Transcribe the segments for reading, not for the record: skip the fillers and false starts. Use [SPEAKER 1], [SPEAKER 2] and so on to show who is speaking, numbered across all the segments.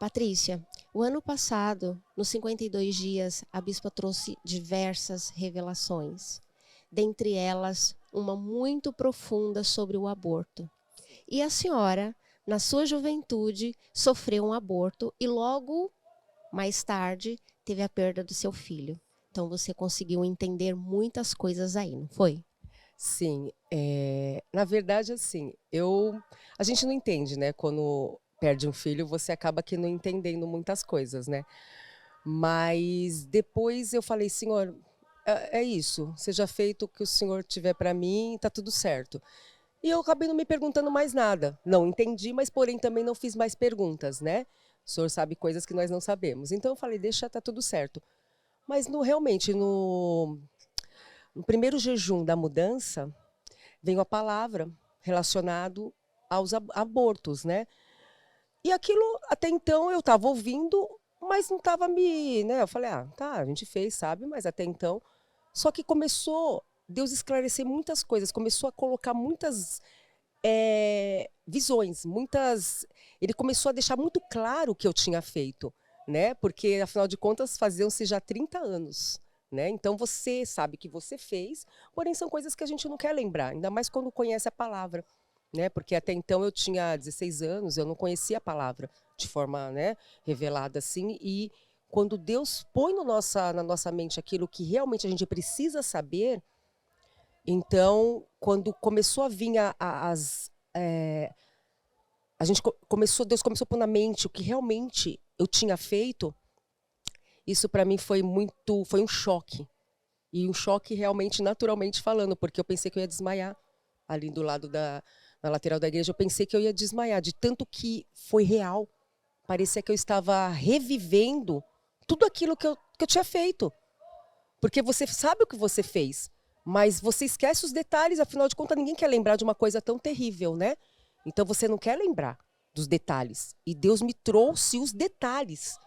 [SPEAKER 1] Patrícia, o ano passado, nos 52 dias, a bispa trouxe diversas revelações. Dentre elas, uma muito profunda sobre o aborto. E a senhora, na sua juventude, sofreu um aborto e logo mais tarde teve a perda do seu filho. Então você conseguiu entender muitas coisas aí, não foi?
[SPEAKER 2] Sim, na verdade, assim, a gente não entende, né? Quando perde um filho, você acaba que não entendendo muitas coisas, né? Mas depois eu falei, Senhor, é isso, seja feito o que o Senhor tiver para mim, tá tudo certo. E eu acabei não me perguntando mais nada. Não entendi, mas porém também não fiz mais perguntas, né? O Senhor sabe coisas que nós não sabemos. Então eu falei, deixa, tá tudo certo. Mas realmente, no primeiro jejum da mudança, veio a palavra relacionado aos abortos, né? E aquilo, até então, eu estava ouvindo, mas não estava né? Eu falei, tá, a gente fez, sabe? Mas até então... Só que começou Deus esclarecer muitas coisas, começou a colocar muitas visões, Ele começou a deixar muito claro o que eu tinha feito, né? Porque, afinal de contas, faziam-se já 30 anos. Né? Então você sabe que você fez, porém são coisas que a gente não quer lembrar, ainda mais quando conhece a palavra. Né? Porque até então eu tinha 16 anos, eu não conhecia a palavra de forma, né, revelada assim. E quando Deus põe no na nossa mente aquilo que realmente a gente precisa saber, então, quando começou a vir Deus começou a pôr na mente o que realmente eu tinha feito, isso para mim foi um choque. E um choque realmente, naturalmente falando, porque eu pensei que eu ia desmaiar ali do lado na lateral da igreja, eu pensei que eu ia desmaiar, de tanto que foi real. Parecia que eu estava revivendo tudo aquilo que eu tinha feito. Porque você sabe o que você fez, mas você esquece os detalhes, afinal de contas, ninguém quer lembrar de uma coisa tão terrível, né? Então você não quer lembrar dos detalhes. E Deus me trouxe os detalhes.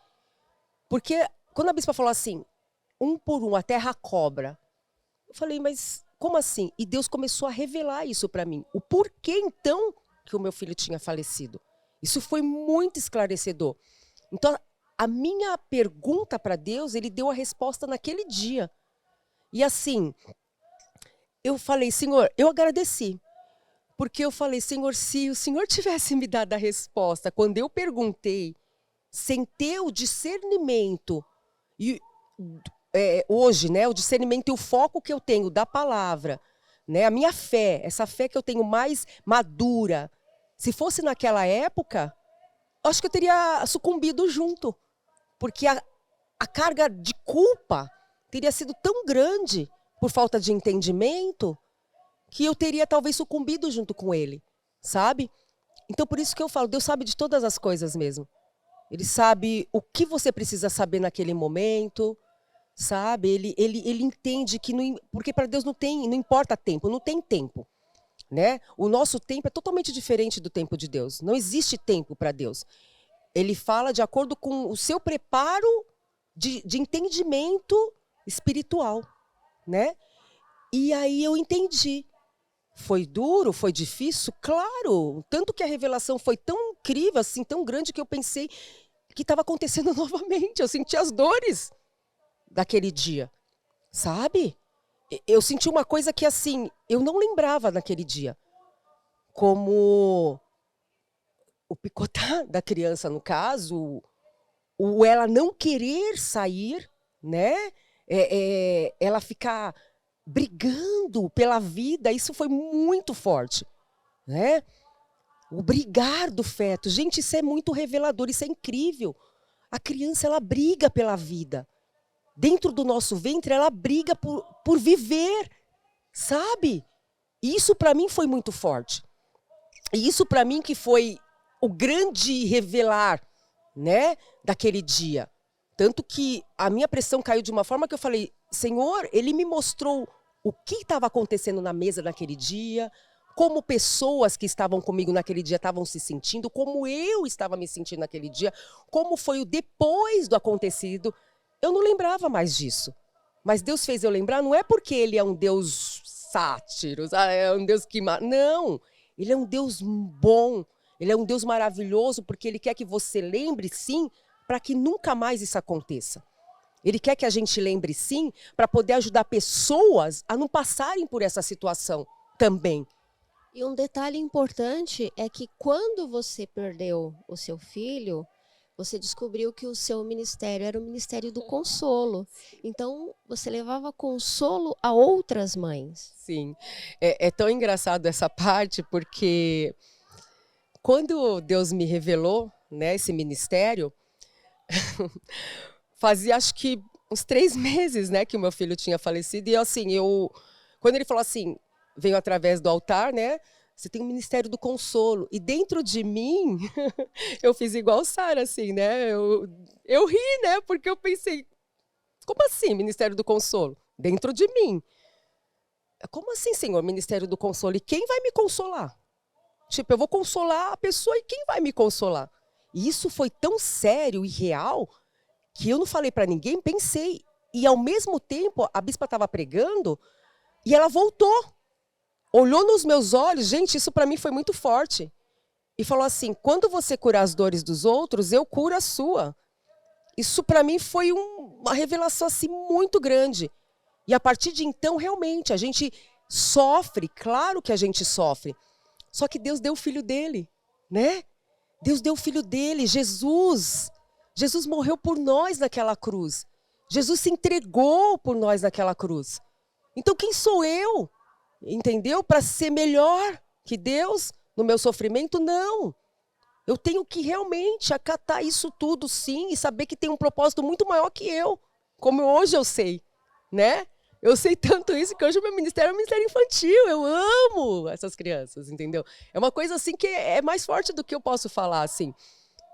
[SPEAKER 2] Porque quando a bispa falou assim, um por um, a terra cobra, eu falei, mas como assim? E Deus começou a revelar isso para mim. O porquê, então, que o meu filho tinha falecido. Isso foi muito esclarecedor. Então, a minha pergunta para Deus, ele deu a resposta naquele dia. E assim, eu falei, Senhor, eu agradeci. Porque eu falei, Senhor, se o Senhor tivesse me dado a resposta quando eu perguntei, sem ter o discernimento, e hoje, né, o discernimento e o foco que eu tenho da palavra, né, a minha fé, essa fé que eu tenho mais madura, se fosse naquela época, acho que eu teria sucumbido junto. Porque a carga de culpa teria sido tão grande por falta de entendimento que eu teria talvez sucumbido junto com ele, sabe? Então por isso que eu falo, Deus sabe de todas as coisas mesmo. Ele sabe o que você precisa saber naquele momento, sabe? Ele entende que não, porque para Deus não importa tempo, não tem tempo, né? O nosso tempo é totalmente diferente do tempo de Deus. Não existe tempo para Deus. Ele fala de acordo com o seu preparo de entendimento espiritual, né? E aí eu entendi. Foi duro, foi difícil? Claro. Tanto que a revelação foi tão incrível, assim, tão grande, que eu pensei que estava acontecendo novamente. Eu senti as dores daquele dia, sabe? Eu senti uma coisa que, assim, eu não lembrava naquele dia. Como o picotar da criança, no caso, o ela não querer sair, né? Ela ficar brigando pela vida, isso foi muito forte, né? O brigar do feto, gente, isso é muito revelador, isso é incrível. A criança, ela briga pela vida. Dentro do nosso ventre, ela briga por viver, sabe? E isso para mim foi muito forte. E isso para mim que foi o grande revelar, né, daquele dia. Tanto que a minha pressão caiu de uma forma que eu falei, Senhor, ele me mostrou o que estava acontecendo na mesa naquele dia, como pessoas que estavam comigo naquele dia estavam se sentindo, como eu estava me sentindo naquele dia, como foi o depois do acontecido. Eu não lembrava mais disso. Mas Deus fez eu lembrar, não é porque ele é um Deus sátiro, é um Deus que... Não, ele é um Deus bom, Ele é um Deus maravilhoso porque Ele quer que você lembre, sim, para que nunca mais isso aconteça. Ele quer que a gente lembre, sim, para poder ajudar pessoas a não passarem por essa situação também.
[SPEAKER 1] E um detalhe importante é que quando você perdeu o seu filho, você descobriu que o seu ministério era o ministério do consolo. Então, você levava consolo a outras mães.
[SPEAKER 2] Sim, é tão engraçado essa parte, porque quando Deus me revelou, né, esse ministério, fazia acho que uns 3 meses, né, que o meu filho tinha falecido. E assim, quando ele falou assim, veio através do altar, né, você tem o ministério do consolo. E dentro de mim, eu fiz igual Sara, assim, né, eu ri, né, porque eu pensei, como assim ministério do consolo? Dentro de mim. Como assim, Senhor, ministério do consolo? E quem vai me consolar? Tipo, eu vou consolar a pessoa e quem vai me consolar? E isso foi tão sério e real que eu não falei para ninguém, pensei. E ao mesmo tempo, a bispa estava pregando e ela voltou. Olhou nos meus olhos, gente, isso para mim foi muito forte. E falou assim, quando você cura as dores dos outros, eu curo a sua. Isso para mim foi uma revelação assim muito grande. E a partir de então, realmente, a gente sofre, claro que a gente sofre. Só que Deus deu o filho dele, né? Deus deu o filho dele, Jesus. Jesus morreu por nós naquela cruz. Jesus se entregou por nós naquela cruz. Então quem sou eu? Entendeu? Para ser melhor que Deus no meu sofrimento? Não. Eu tenho que realmente acatar isso tudo, sim, e saber que tem um propósito muito maior que eu. Como hoje eu sei, né? Eu sei tanto isso que hoje o meu ministério é um ministério infantil. Eu amo essas crianças, entendeu? É uma coisa assim que é mais forte do que eu posso falar, assim.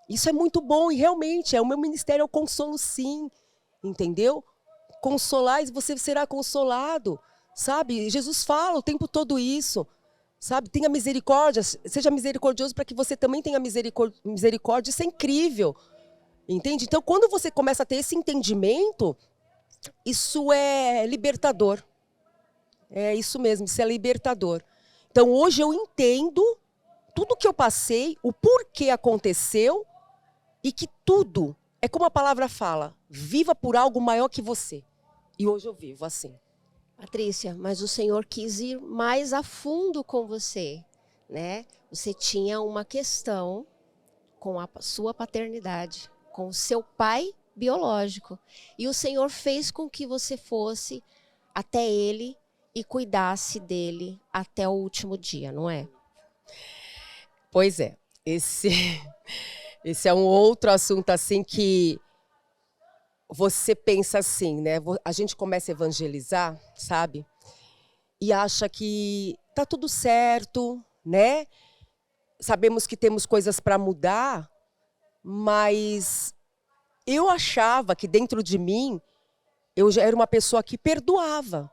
[SPEAKER 2] Isso é muito bom e realmente o meu ministério é o consolo, sim, entendeu? Consolar e você será consolado, sabe? Jesus fala o tempo todo isso, sabe? Tenha misericórdia, seja misericordioso para que você também tenha misericórdia. Isso é incrível, entende? Então, quando você começa a ter esse entendimento, isso é libertador. É isso mesmo, isso é libertador. Então, hoje eu entendo tudo que eu passei, o porquê aconteceu e que tudo, é como a palavra fala, viva por algo maior que você. E hoje eu vivo assim.
[SPEAKER 1] Patrícia, mas o Senhor quis ir mais a fundo com você, né? Você tinha uma questão com a sua paternidade, com o seu pai biológico. E o Senhor fez com que você fosse até ele e cuidasse dele até o último dia, não é?
[SPEAKER 2] Pois é, esse é um outro assunto assim que você pensa assim, né? A gente começa a evangelizar, sabe? E acha que tá tudo certo, né? Sabemos que temos coisas para mudar, mas eu achava que dentro de mim eu já era uma pessoa que perdoava.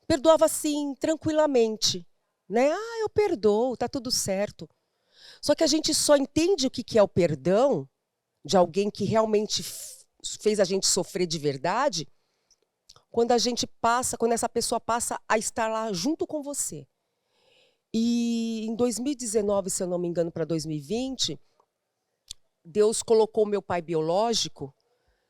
[SPEAKER 2] Perdoava assim, tranquilamente, né? Ah, eu perdoo, tá tudo certo. Só que a gente só entende o que é o perdão de alguém que realmente fez a gente sofrer de verdade quando essa pessoa passa a estar lá junto com você. E em 2019, se eu não me engano, para 2020, Deus colocou o meu pai biológico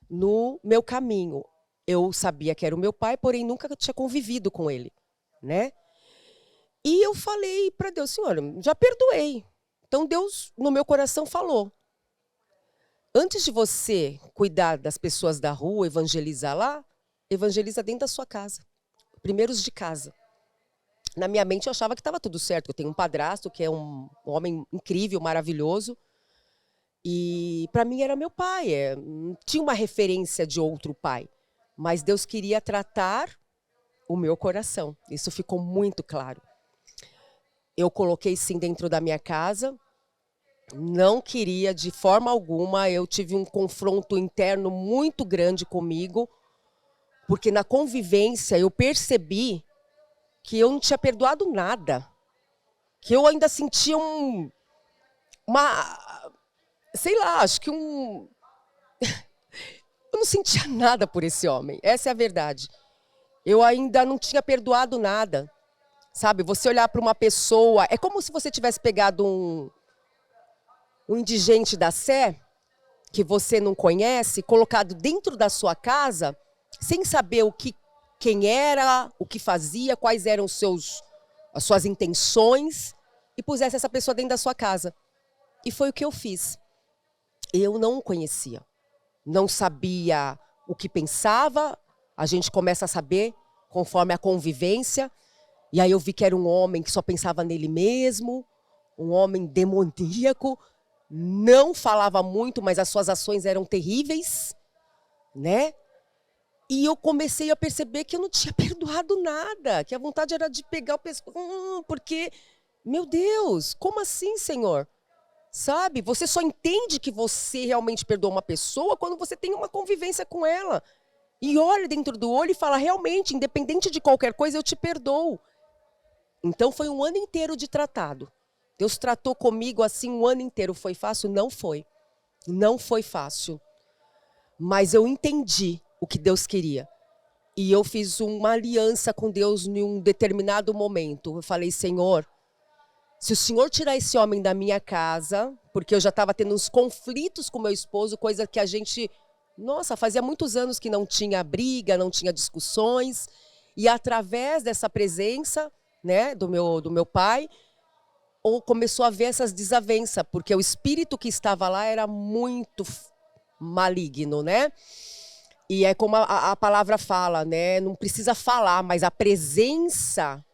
[SPEAKER 2] no meu caminho. Eu sabia que era o meu pai, porém nunca tinha convivido com ele, né? E eu falei para Deus, Senhor, já perdoei. Então Deus, no meu coração, falou, antes de você cuidar das pessoas da rua, evangelizar lá, evangeliza dentro da sua casa. Primeiros de casa. Na minha mente eu achava que estava tudo certo. Eu tenho um padrasto que é um homem incrível, maravilhoso. E para mim era meu pai. Tinha uma referência de outro pai. Mas Deus queria tratar o meu coração. Isso ficou muito claro. Eu coloquei sim dentro da minha casa. Não queria de forma alguma. Eu tive um confronto interno muito grande comigo. Porque na convivência eu percebi que eu não tinha perdoado nada. Que eu ainda sentia sei lá, acho que eu não sentia nada por esse homem. Essa é a verdade. Eu ainda não tinha perdoado nada. Sabe, você olhar para uma pessoa, é como se você tivesse pegado um indigente da Sé, que você não conhece, colocado dentro da sua casa, sem saber quem era, o que fazia, quais eram as suas intenções, e pusesse essa pessoa dentro da sua casa. E foi o que eu fiz. Eu não o conhecia, não sabia o que pensava, a gente começa a saber conforme a convivência, e aí eu vi que era um homem que só pensava nele mesmo, um homem demoníaco, não falava muito, mas as suas ações eram terríveis, né? E eu comecei a perceber que eu não tinha perdoado nada, que a vontade era de pegar o pescoço, porque, meu Deus, como assim, Senhor? Sabe? Você só entende que você realmente perdoa uma pessoa quando você tem uma convivência com ela. E olha dentro do olho e fala, realmente, independente de qualquer coisa, eu te perdoo. Então foi um ano inteiro de tratado. Deus tratou comigo assim um ano inteiro. Foi fácil? Não foi. Não foi fácil. Mas eu entendi o que Deus queria. E eu fiz uma aliança com Deus em um determinado momento. Eu falei, Senhor, se o Senhor tirar esse homem da minha casa, porque eu já estava tendo uns conflitos com meu esposo, coisa que a gente, nossa, fazia muitos anos que não tinha briga, não tinha discussões. E através dessa presença, né, do meu pai, ou começou a ver essas desavenças, porque o espírito que estava lá era muito maligno, né? E é como a palavra fala, né? Não precisa falar, mas a presença,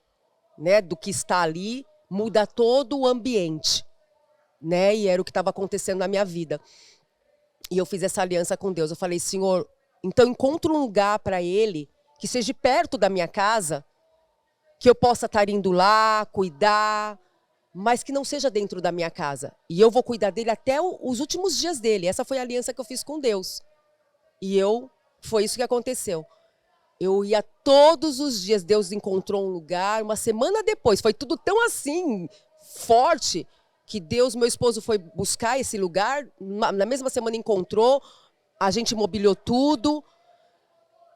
[SPEAKER 2] né, do que está ali muda todo o ambiente, né? E era o que estava acontecendo na minha vida. E eu fiz essa aliança com Deus. Eu falei, Senhor, então encontra um lugar para ele que seja perto da minha casa, que eu possa estar indo lá, cuidar, mas que não seja dentro da minha casa. E eu vou cuidar dele até os últimos dias dele. Essa foi a aliança que eu fiz com Deus. E foi isso que aconteceu. Eu ia todos os dias, Deus encontrou um lugar, uma semana depois, foi tudo tão assim, forte, que Deus, meu esposo foi buscar esse lugar, na mesma semana encontrou, a gente mobiliou tudo,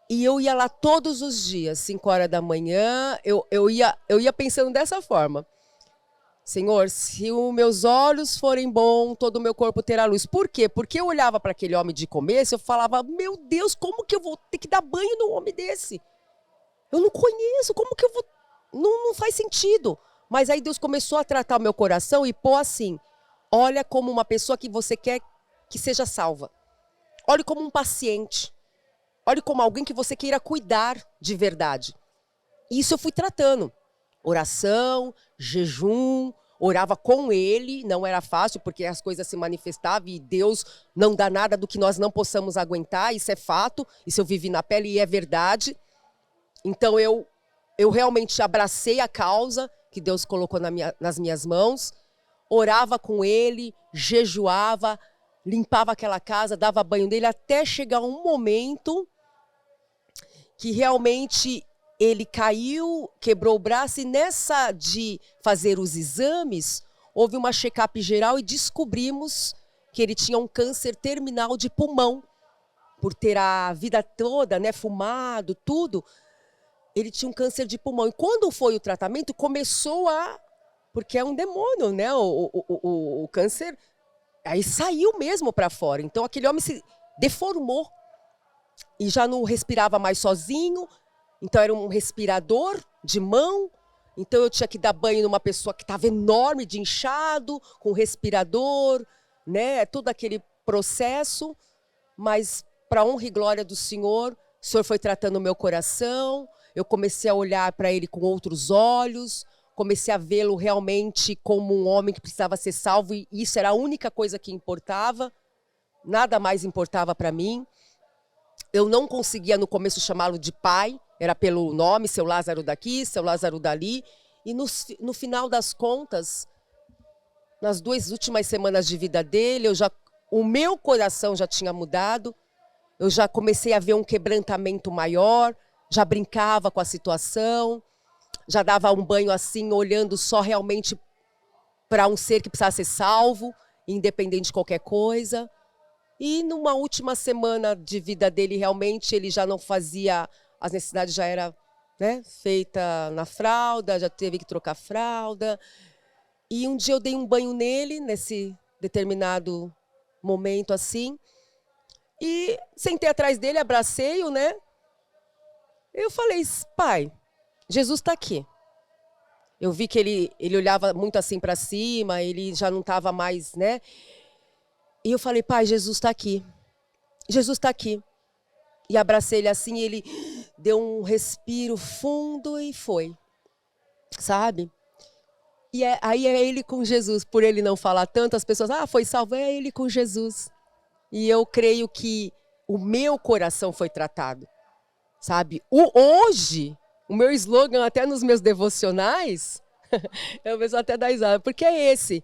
[SPEAKER 2] e eu ia lá todos os dias, 5 horas da manhã, eu ia pensando dessa forma. Senhor, se os meus olhos forem bons, todo o meu corpo terá luz. Por quê? Porque eu olhava para aquele homem de começo, eu falava, meu Deus, como que eu vou ter que dar banho num homem desse? Eu não conheço, como que eu vou... Não faz sentido. Mas aí Deus começou a tratar o meu coração e pôr assim, olha como uma pessoa que você quer que seja salva. Olhe como um paciente. Olhe como alguém que você queira cuidar de verdade. E isso eu fui tratando. Oração, jejum, orava com ele, não era fácil porque as coisas se manifestavam e Deus não dá nada do que nós não possamos aguentar, isso é fato, isso eu vivi na pele e é verdade. Então eu realmente abracei a causa que Deus colocou nas minhas mãos, orava com ele, jejuava, limpava aquela casa, dava banho nele, até chegar um momento que realmente ele caiu, quebrou o braço e nessa de fazer os exames, houve uma check-up geral e descobrimos que ele tinha um câncer terminal de pulmão. Por ter a vida toda, né, fumado, tudo, ele tinha um câncer de pulmão. E quando foi o tratamento, começou porque é um demônio, né, o câncer, aí saiu mesmo para fora. Então aquele homem se deformou e já não respirava mais sozinho. Então era um respirador de mão, então eu tinha que dar banho numa pessoa que estava enorme de inchado, com respirador, né? Todo aquele processo, mas para honra e glória do Senhor, o Senhor foi tratando o meu coração, eu comecei a olhar para ele com outros olhos, comecei a vê-lo realmente como um homem que precisava ser salvo e isso era a única coisa que importava, nada mais importava para mim. Eu não conseguia no começo chamá-lo de pai, era pelo nome, seu Lázaro daqui, seu Lázaro dali. E no final das contas, nas 2 últimas semanas de vida dele, o meu coração já tinha mudado, eu já comecei a ver um quebrantamento maior, já brincava com a situação, já dava um banho assim, olhando só realmente para um ser que precisava ser salvo, independente de qualquer coisa. E numa última semana de vida dele, realmente, ele já não fazia, as necessidades já era, né, feita na fralda, já teve que trocar fralda. E um dia eu dei um banho nele, determinado momento assim. E sentei atrás dele, abracei-o, né? Eu falei, pai, Jesus está aqui. Eu vi que ele olhava muito assim para cima, ele já não estava mais, né? E eu falei, pai, Jesus está aqui. Jesus está aqui. E abracei ele assim, e ele deu um respiro fundo e foi. Sabe? E aí é ele com Jesus. Por ele não falar tanto, as pessoas, foi salvo, é ele com Jesus. E eu creio que o meu coração foi tratado. Sabe? Hoje, o meu slogan até nos meus devocionais, eu vejo até da risada, porque é esse.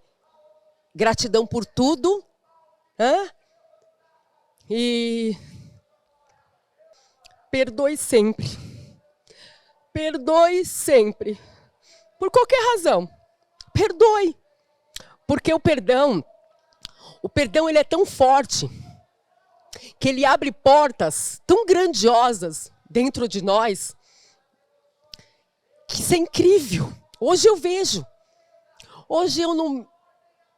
[SPEAKER 2] Gratidão por tudo. E perdoe sempre. Perdoe sempre. Por qualquer razão. Perdoe. Porque o perdão ele é tão forte que ele abre portas tão grandiosas dentro de nós que isso é incrível. Hoje eu vejo. Hoje eu não...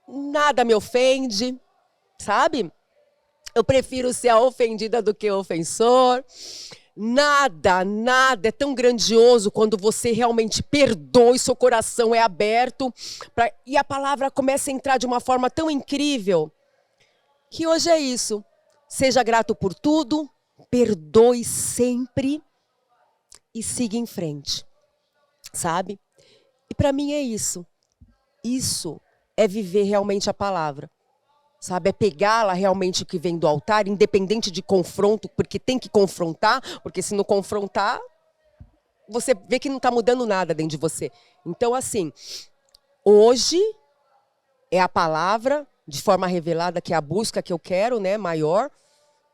[SPEAKER 2] Nada me ofende, sabe? Eu prefiro ser a ofendida do que o ofensor. Nada é tão grandioso quando você realmente perdoa e seu coração é aberto. E a palavra começa a entrar de uma forma tão incrível que hoje é isso. Seja grato por tudo, perdoe sempre e siga em frente, sabe? E para mim é isso. Isso é viver realmente a palavra. Sabe, é pegá-la realmente que vem do altar, independente de confronto, porque tem que confrontar, porque se não confrontar, você vê que não está mudando nada dentro de você. Então, assim, hoje é a palavra de forma revelada, que é a busca que eu quero, né, maior,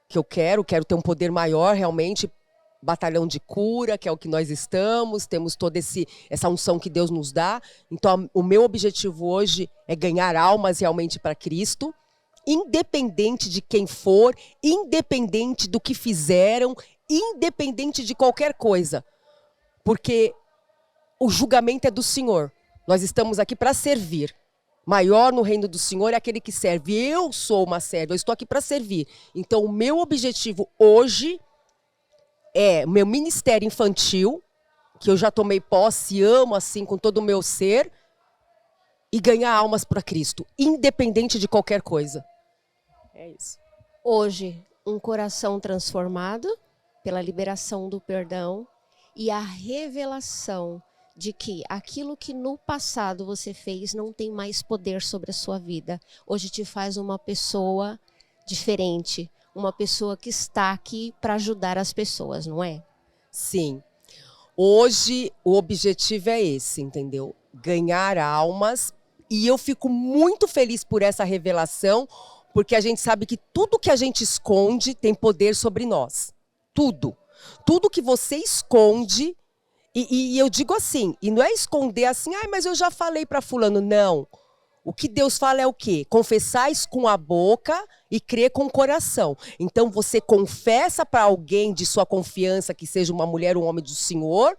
[SPEAKER 2] que eu quero ter um poder maior realmente, batalhão de cura, que é o que nós estamos, temos toda essa unção que Deus nos dá. Então, o meu objetivo hoje é ganhar almas realmente para Cristo, independente de quem for, independente do que fizeram, independente de qualquer coisa. Porque o julgamento é do Senhor. Nós estamos aqui para servir. Maior no reino do Senhor é aquele que serve. Eu sou uma serva, eu estou aqui para servir. Então, o meu objetivo hoje é meu ministério infantil, que eu já tomei posse, amo assim com todo o meu ser, e ganhar almas para Cristo, independente de qualquer coisa. É isso.
[SPEAKER 1] Hoje, um coração transformado pela liberação do perdão e a revelação de que aquilo que no passado você fez não tem mais poder sobre a sua vida. Hoje te faz uma pessoa diferente, uma pessoa que está aqui para ajudar as pessoas, não é?
[SPEAKER 2] Sim. Hoje o objetivo é esse, entendeu? Ganhar almas. E eu fico muito feliz por essa revelação, porque a gente sabe que tudo que a gente esconde tem poder sobre nós. Tudo. Tudo que você esconde, e eu digo assim, e não é esconder assim, mas eu já falei para fulano, não. O que Deus fala é o quê? Confessais com a boca e crer com o coração. Então você confessa para alguém de sua confiança, que seja uma mulher ou um homem do Senhor,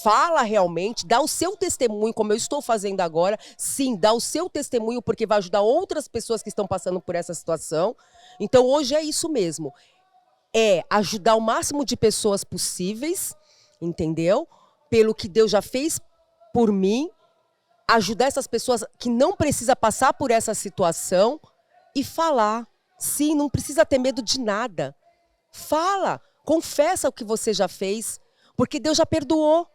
[SPEAKER 2] fala realmente, dá o seu testemunho, como eu estou fazendo agora. Sim, dá o seu testemunho, porque vai ajudar outras pessoas que estão passando por essa situação. Então, hoje é isso mesmo. É ajudar o máximo de pessoas possíveis, entendeu? Pelo que Deus já fez por mim. Ajudar essas pessoas que não precisam passar por essa situação e falar. Sim, não precisa ter medo de nada. Fala, confessa o que você já fez, porque Deus já perdoou.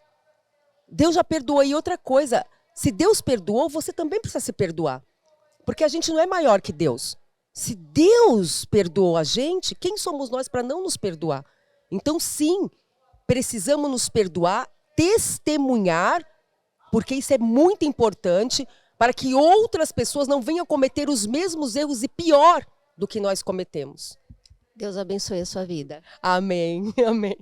[SPEAKER 2] Deus já perdoou. E outra coisa, se Deus perdoou, você também precisa se perdoar. Porque a gente não é maior que Deus. Se Deus perdoou a gente, quem somos nós para não nos perdoar? Então, sim, precisamos nos perdoar, testemunhar, porque isso é muito importante para que outras pessoas não venham cometer os mesmos erros e pior do que nós cometemos.
[SPEAKER 1] Deus abençoe a sua vida.
[SPEAKER 2] Amém, amém.